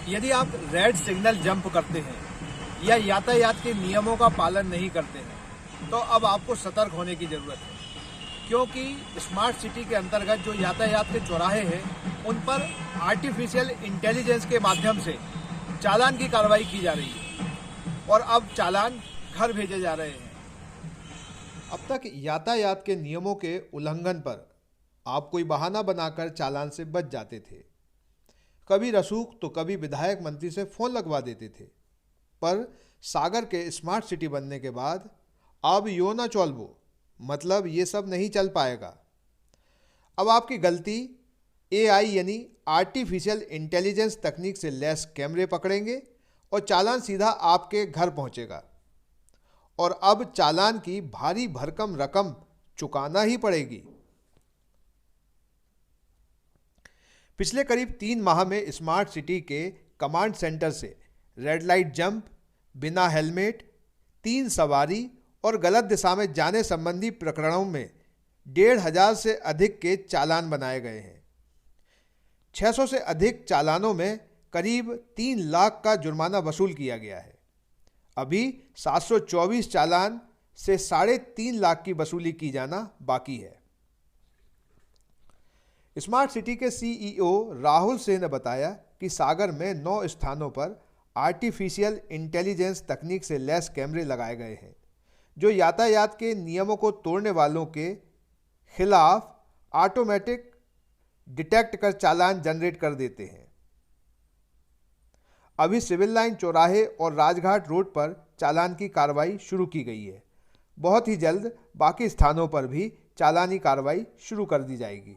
यदि आप red signal jump करते हैं या यातायात के नियमों का पालन नहीं करते हैं तो अब आपको सतर्क होने की ज़रूरत है, क्योंकि स्मार्ट सिटी के अंतर्गत जो यातायात के चौराहे हैं उन पर आर्टिफिशियल इंटेलिजेंस के माध्यम से चालान की कार्रवाई की जा रही है और अब चालान घर भेजे जा रहे हैं। अब तक यातायात के नियमों के उल्लंघन पर आप कोई बहाना बनाकर चालान से बच जाते थे। कभी रसूख तो कभी विधायक मंत्री से फ़ोन लगवा देते थे। पर सागर के स्मार्ट सिटी बनने के बाद अब यो ना चौलबो, मतलब ये सब नहीं चल पाएगा। अब आपकी गलती AI यानी आर्टिफिशियल इंटेलिजेंस तकनीक से लैस कैमरे पकड़ेंगे और चालान सीधा आपके घर पहुंचेगा। और अब चालान की भारी भरकम रकम चुकाना ही पड़ेगी। पिछले करीब 3 माह में स्मार्ट सिटी के कमांड सेंटर से रेड लाइट जंप, बिना हेलमेट, 3 सवारी और गलत दिशा में जाने संबंधी प्रकरणों में 1,500 से अधिक के चालान बनाए गए हैं। 600 से अधिक चालानों में करीब 3 लाख का जुर्माना वसूल किया गया है। अभी 724 चालान से 3.5 लाख की वसूली की जाना बाकी है। स्मार्ट सिटी के CEO राहुल सिंह ने बताया कि सागर में 9 स्थानों पर आर्टिफिशियल इंटेलिजेंस तकनीक से लैस कैमरे लगाए गए हैं, जो यातायात के नियमों को तोड़ने वालों के खिलाफ ऑटोमेटिक डिटेक्ट कर चालान जनरेट कर देते हैं। अभी सिविल लाइन चौराहे और राजघाट रोड पर चालान की कार्रवाई शुरू की गई है। बहुत ही जल्द बाकी स्थानों पर भी चालानी कार्रवाई शुरू कर दी जाएगी।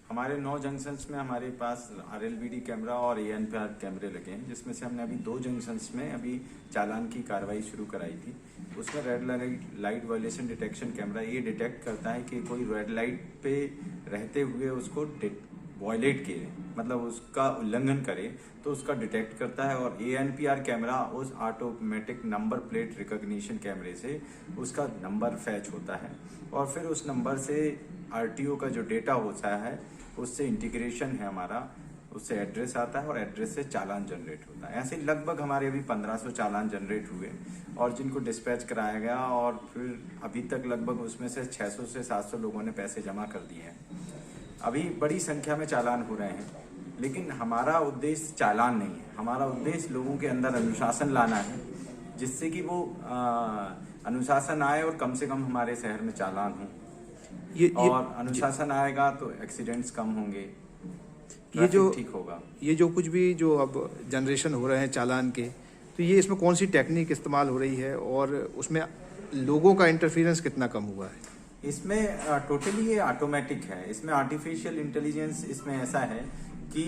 हमारे 9 जंक्शंस में हमारे पास RLBD कैमरा और ANPR कैमरे लगे हैं, जिसमें से हमने अभी 2 जंक्शंस में अभी चालान की कार्रवाई शुरू कराई थी। उसमें red light violation detection camera ये डिटेक्ट करता है कि कोई रेड लाइट पे रहते हुए उसको वायलेट करे, मतलब उसका उल्लंघन करे, तो उसका डिटेक्ट करता है। और ANPR कैमरा उस ऑटोमेटिक नंबर प्लेट रिकॉग्निशन कैमरे से उसका नंबर फैच होता है और फिर उस नंबर से RTO का जो डेटा होता है उससे इंटीग्रेशन है हमारा, उससे एड्रेस आता है और एड्रेस से चालान जनरेट होता है। ऐसे लगभग हमारे अभी 1500 चालान जनरेट हुए और जिनको डिस्पैच कराया गया और फिर अभी तक लगभग उसमें से 600 से 700 लोगों ने पैसे जमा कर दिए हैं। अभी बड़ी संख्या में चालान हो रहे हैं, लेकिन हमारा उद्देश्य चालान नहीं है। हमारा उद्देश्य लोगों के अंदर अनुशासन लाना है, जिससे कि वो अनुशासन आए और कम से कम हमारे शहर में चालान हो। और अनुशासन आएगा तो एक्सीडेंट्स कम होंगे, ये जो ठीक होगा। ये जो कुछ भी जो अब जनरेशन हो रहे हैं चालान के, तो ये इसमें कौन सी टेक्निक इस्तेमाल हो रही है और उसमें लोगों का इंटरफेरेंस कितना कम हुआ है? इसमें टोटली ये ऑटोमेटिक है। इसमें आर्टिफिशियल इंटेलिजेंस इसमें ऐसा है कि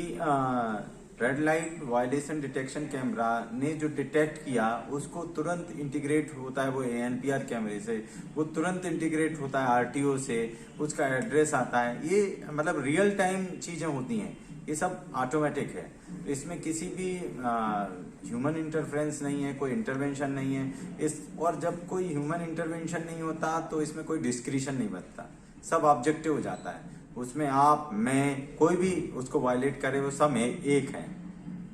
red light violation detection camera ने जो डिटेक्ट किया उसको तुरंत इंटीग्रेट होता है, वो ANPR कैमरे से वो तुरंत इंटीग्रेट होता है RTO से, उसका एड्रेस आता है। ये मतलब रियल टाइम चीजें होती हैं, ये सब ऑटोमेटिक है। इसमें किसी भी ह्यूमन इंटरफेरेंस नहीं है, कोई इंटरवेंशन नहीं है और जब कोई ह्यूमन इंटरवेंशन नहीं होता तो इसमें कोई डिस्क्रिशन नहीं बनता, सब ऑब्जेक्टिव हो जाता है। उसमें आप, मैं, कोई भी उसको वायलेट करे वो सब एक है,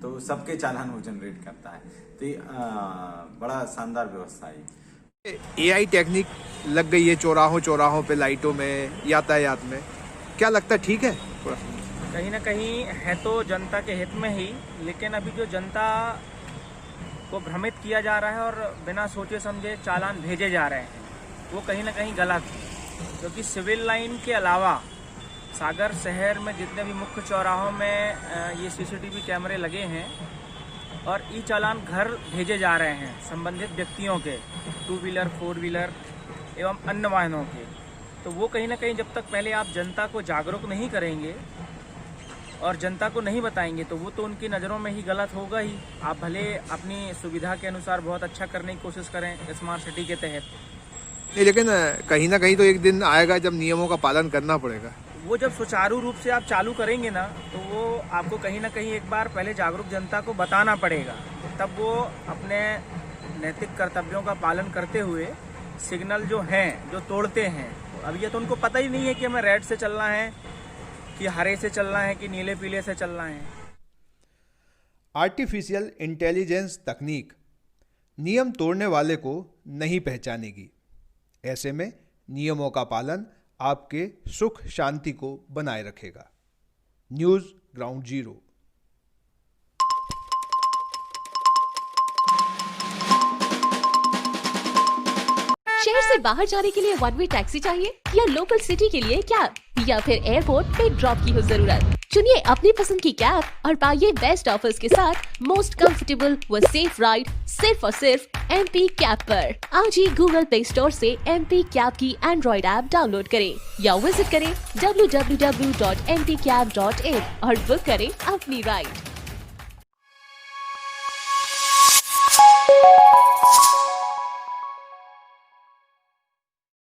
तो सबके चालान वो जनरेट करता है। तो ये बड़ा शानदार व्यवस्था है। AI टेक्निक लग गई है चौराहों पे, लाइटों में, यातायात में, क्या लगता है ठीक है? कहीं ना कहीं है तो जनता के हित में ही, लेकिन अभी जो जनता को भ्रमित किया जा रहा है और बिना सोचे समझे चालान भेजे जा रहे हैं, वो कहीं ना कहीं गलत है। क्योंकि सिविल लाइन के अलावा सागर शहर में जितने भी मुख्य चौराहों में ये CCTV कैमरे लगे हैं और ई चालान घर भेजे जा रहे हैं संबंधित व्यक्तियों के, 2 व्हीलर 4 व्हीलर एवं अन्य वाहनों के। तो वो कहीं ना कहीं जब तक पहले आप जनता को जागरूक नहीं करेंगे और जनता को नहीं बताएंगे तो वो तो उनकी नज़रों में ही गलत होगा ही। आप भले अपनी सुविधा के अनुसार बहुत अच्छा करने की कोशिश करें स्मार्ट सिटी के तहत, नहीं, लेकिन कहीं ना कहीं तो एक दिन आएगा जब नियमों का पालन करना पड़ेगा। वो जब सुचारू रूप से आप चालू करेंगे ना, तो वो आपको कहीं ना कहीं एक बार पहले जागरूक जनता को बताना पड़ेगा, तब वो अपने नैतिक कर्तव्यों का पालन करते हुए सिग्नल जो हैं जो तोड़ते हैं। अब ये तो उनको पता ही नहीं है कि हमें रेड से चलना है कि हरे से चलना है कि नीले पीले से चलना है। आर्टिफिशियल इंटेलिजेंस तकनीक नियम तोड़ने वाले को नहीं पहचानेगी। ऐसे में नियमों का पालन आपके सुख शांति को बनाए रखेगा। News ground zero. शहर से बाहर जाने के लिए वन वे टैक्सी चाहिए या लोकल सिटी के लिए कैब या फिर एयरपोर्ट पे ड्रॉप की हो जरूरत? चुनिए अपनी पसंद की कैब और पाइए बेस्ट ऑफर्स के साथ मोस्ट कंफर्टेबल व सेफ राइड सिर्फ और सिर्फ MP कैब पर। आज ही गूगल प्ले स्टोर से MP कैब की एंड्रॉइड ऐप डाउनलोड करें या विजिट करें www.mpcab.in और बुक करें अपनी राइड।